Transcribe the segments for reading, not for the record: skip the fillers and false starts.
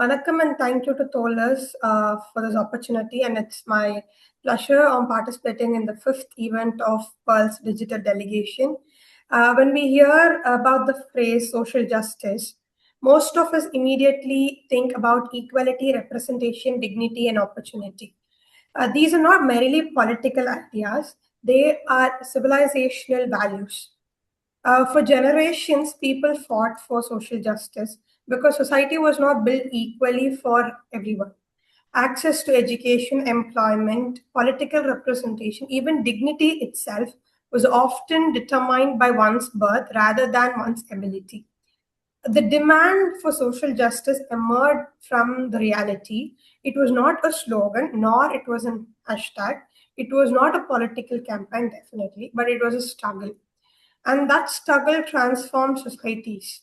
Vanakkam and thank you to Tollers for this opportunity, and it's my pleasure on participating in the fifth event of Pearl's digital delegation. When we hear about the phrase social justice, most of us immediately think about equality, representation, dignity, and opportunity. These are not merely political ideas, they are civilizational values. For generations, people fought for social justice because society was not built equally for everyone. Access to education, employment, political representation, even dignity itself was often determined by one's birth rather than one's ability. The demand for social justice emerged from the reality. It was not a slogan, nor it was an hashtag. It was not a political campaign, definitely, but it was a struggle. And that struggle transforms societies.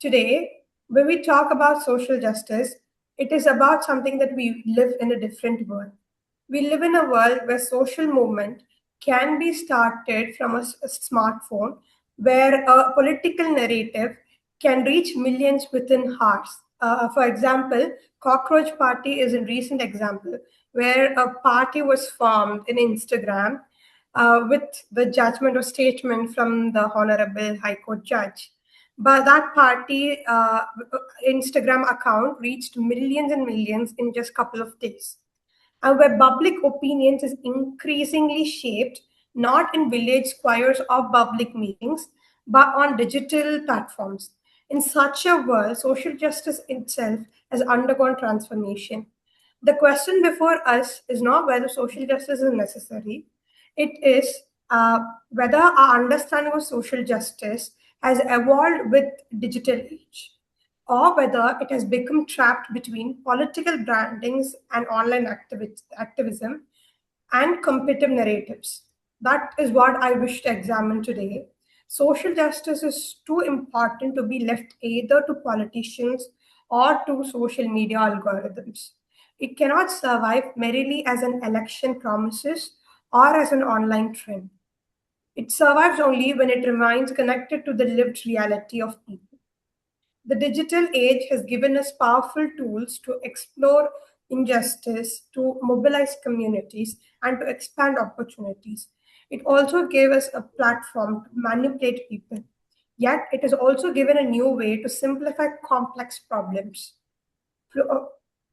Today, when we talk about social justice, it is about something that we live in a different world. We live in a world where social movement can be started from a smartphone, where a political narrative can reach millions within hours. For example, Cockroach Party is a recent example where a party was formed in Instagram with the judgment or statement from the Honorable High Court judge. But that party Instagram account reached millions and millions in just a couple of days. And where public opinions is increasingly shaped not in village squares or public meetings, but on digital platforms. In such a world, social justice itself has undergone transformation. The question before us is not whether social justice is necessary, it is whether our understanding of social justice has evolved with digital age or whether it has become trapped between political brandings and online activism and competitive narratives. That is what I wish to examine today. Social justice is too important to be left either to politicians or to social media algorithms. It cannot survive merely as an election promises or as an online trend. It survives only when it remains connected to the lived reality of people. The digital age has given us powerful tools to explore injustice, to mobilize communities, and to expand opportunities. It also gave us a platform to manipulate people. Yet, it has also given a new way to simplify complex problems.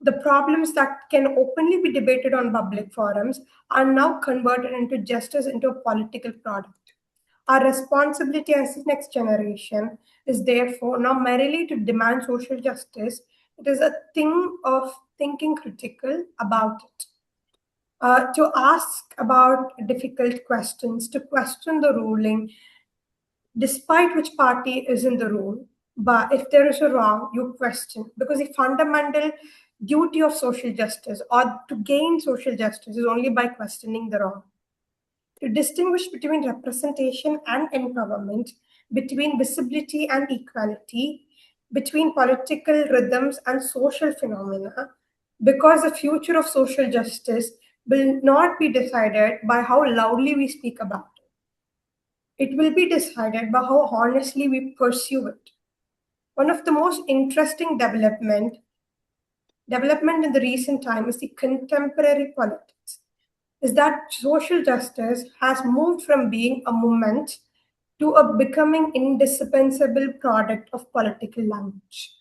The problems that can openly be debated on public forums are now converted into justice into a political product. Our responsibility as the next generation is therefore not merely to demand social justice, it is a thing of thinking critical about it. To ask about difficult questions, to question the ruling, despite which party is in the rule. But if there is a wrong, you question. Because the fundamental duty of social justice or to gain social justice is only by questioning the wrong. To distinguish between representation and empowerment, between visibility and equality, between political rhythms and social phenomena, because the future of social justice will not be decided by how loudly we speak about it. It will be decided by how honestly we pursue it. One of the most interesting development in the recent time is the contemporary politics is that social justice has moved from being a movement to a becoming indispensable product of political language.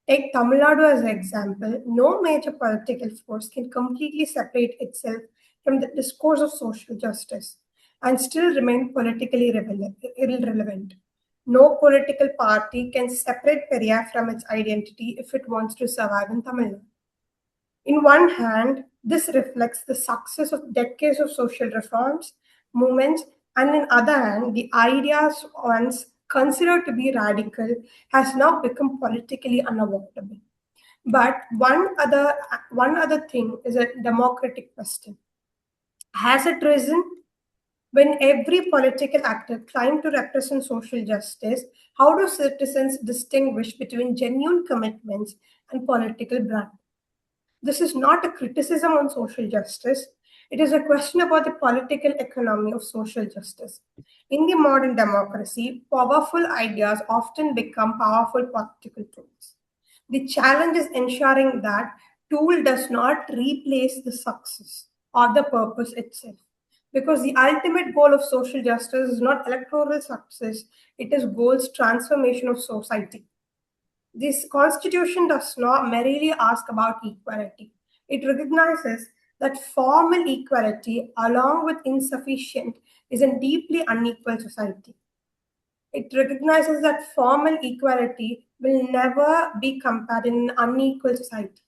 Take Tamil Nadu as an example. No major political force can completely separate itself from the discourse of social justice and still remain politically irrelevant. No political party can separate Periyar from its identity if it wants to survive in Tamil Nadu. In one hand, this reflects the success of decades of social reforms, movements, and in other hand, the ideas once considered to be radical has now become politically unavoidable. But one other thing is a democratic question. Has it risen? When every political actor claims to represent social justice, how do citizens distinguish between genuine commitments and political brand? This is not a criticism on social justice. It is a question about the political economy of social justice. In the modern democracy, powerful ideas often become powerful political tools. The challenge is ensuring that tool does not replace the success or the purpose itself. Because the ultimate goal of social justice is not electoral success, it is goals transformation of society. This constitution does not merely ask about equality. It recognizes that formal equality, along with insufficient, is a deeply unequal society. It recognizes that formal equality will never be compared in an unequal society.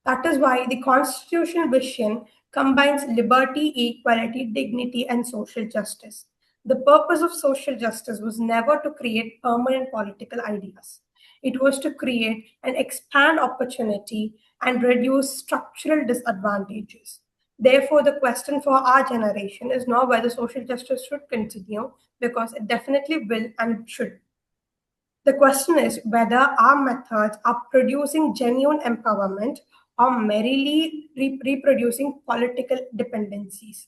That is why the constitutional vision combines liberty, equality, dignity, and social justice. The purpose of social justice was never to create permanent political ideas. It was to create and expand opportunity and reduce structural disadvantages. Therefore, the question for our generation is not whether social justice should continue, because it definitely will and should. The question is whether our methods are producing genuine empowerment or merely reproducing political dependencies.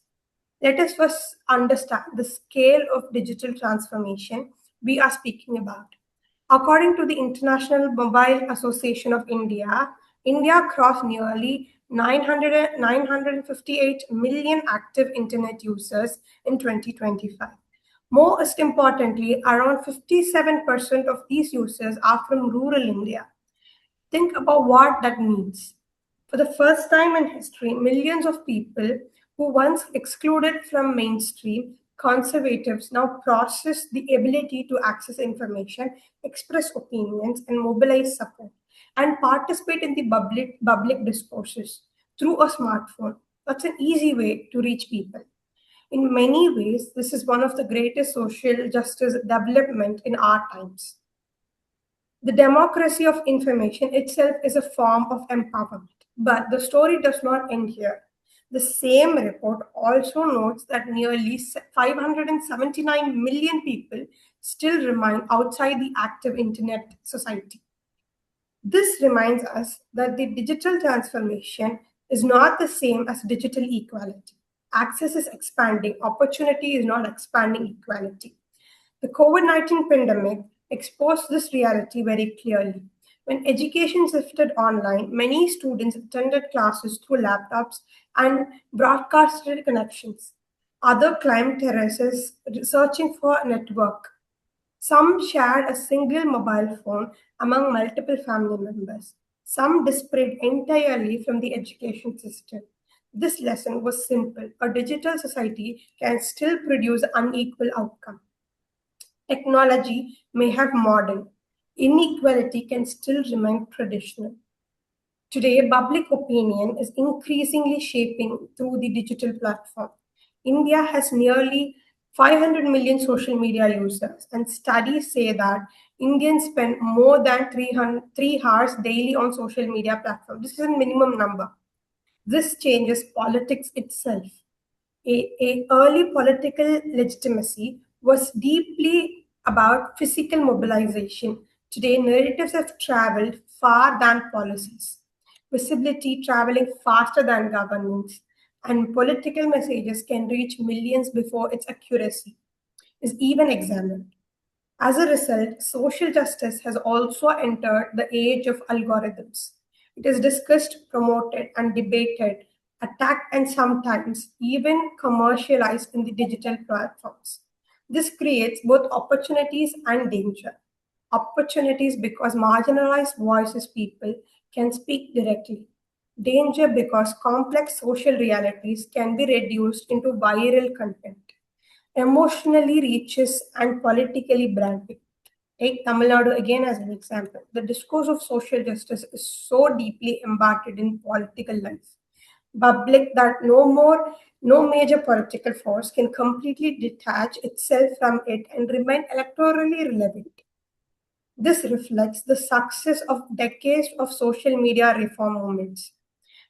Let us first understand the scale of digital transformation we are speaking about. According to the International Mobile Association of India, India crossed nearly 958 million active internet users in 2025. Most importantly, around 57% of these users are from rural India. Think about what that means. For the first time in history, millions of people who once excluded from mainstream conservatives now possess the ability to access information, express opinions, and mobilize support, and participate in the public discourses through a smartphone. That's an easy way to reach people. In many ways, this is one of the greatest social justice development in our times. The democracy of information itself is a form of empowerment. But the story does not end here. The same report also notes that nearly 579 million people still remain outside the active internet society. This reminds us that the digital transformation is not the same as digital equality. Access is expanding, opportunity is not expanding equality. The COVID 19 pandemic exposed this reality very clearly. When education shifted online, many students attended classes through laptops and broadcasted connections. Other climbed terraces searching for a network. Some shared a single mobile phone among multiple family members. Some disparate entirely from the education system. This lesson was simple. A digital society can still produce unequal outcome. Technology may have modern. Inequality can still remain traditional. Today, public opinion is increasingly shaping through the digital platform. India has nearly 500 million social media users, and studies say that Indians spend more than 3 hours daily on social media platforms. This is a minimum number. This changes politics itself. A early political legitimacy was deeply about physical mobilization. Today, narratives have traveled far than policies, visibility traveling faster than governance, and political messages can reach millions before its accuracy is even examined. As a result, social justice has also entered the age of algorithms. It is discussed, promoted, and debated, attacked, and sometimes even commercialized in the digital platforms. This creates both opportunities and danger. Opportunities because marginalized voices people can speak directly. Danger because complex social realities can be reduced into viral content, emotionally reaches, and politically branding. Take Tamil Nadu again as an example. The discourse of social justice is so deeply embedded in political life, public that no major political force can completely detach itself from it and remain electorally relevant. This reflects the success of decades of social media reform movements.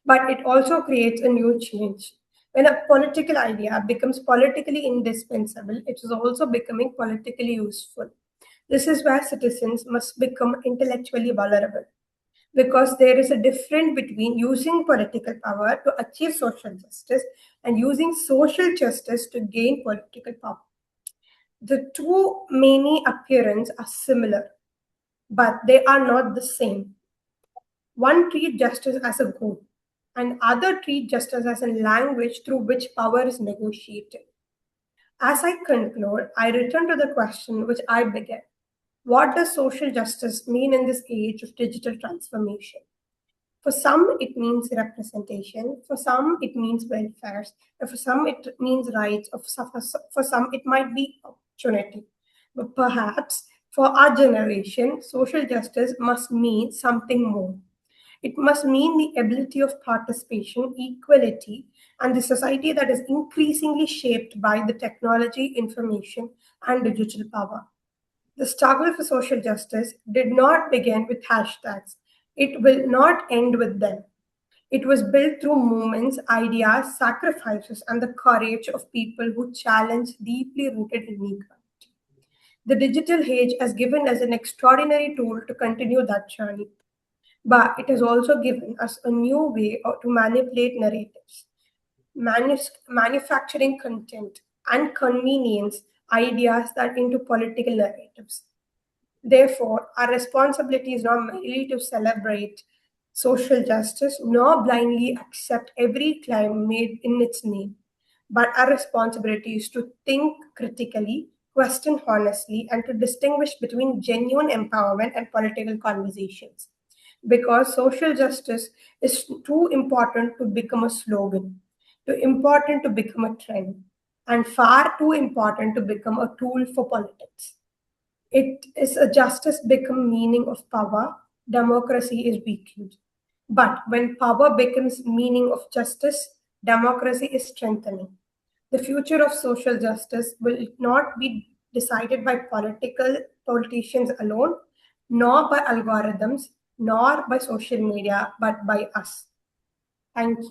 But it also creates a new change. When a political idea becomes politically indispensable, it is also becoming politically useful. This is where citizens must become intellectually vulnerable, because there is a difference between using political power to achieve social justice and using social justice to gain political power. The two many appearances are similar. but they are not the same. One treats justice as a goal, and other treat justice as a language through which power is negotiated. As I conclude, I return to the question which I began. What does social justice mean in this age of digital transformation? For some, it means representation. For some, it means welfare. And for some, it means rights. For some, it might be opportunity. But perhaps for our generation, social justice must mean something more. It must mean the ability of participation, equality, and the society that is increasingly shaped by the technology, information, and digital power. The struggle for social justice did not begin with hashtags. It will not end with them. It was built through movements, ideas, sacrifices, and the courage of people who challenge deeply rooted inequality. The digital age has given us an extraordinary tool to continue that journey, but it has also given us a new way to manipulate narratives, manufacturing content, and convenience ideas that into political narratives. Therefore, our responsibility is not merely to celebrate social justice nor blindly accept every claim made in its name, but our responsibility is to think critically, question honestly, and to distinguish between genuine empowerment and political conversations. Because social justice is too important to become a slogan, too important to become a trend, and far too important to become a tool for politics. It is a justice become meaning of power, democracy is weakened. But when power becomes meaning of justice, democracy is strengthening. The future of social justice will not be decided by politicians alone, nor by algorithms, nor by social media, but by us. Thank you.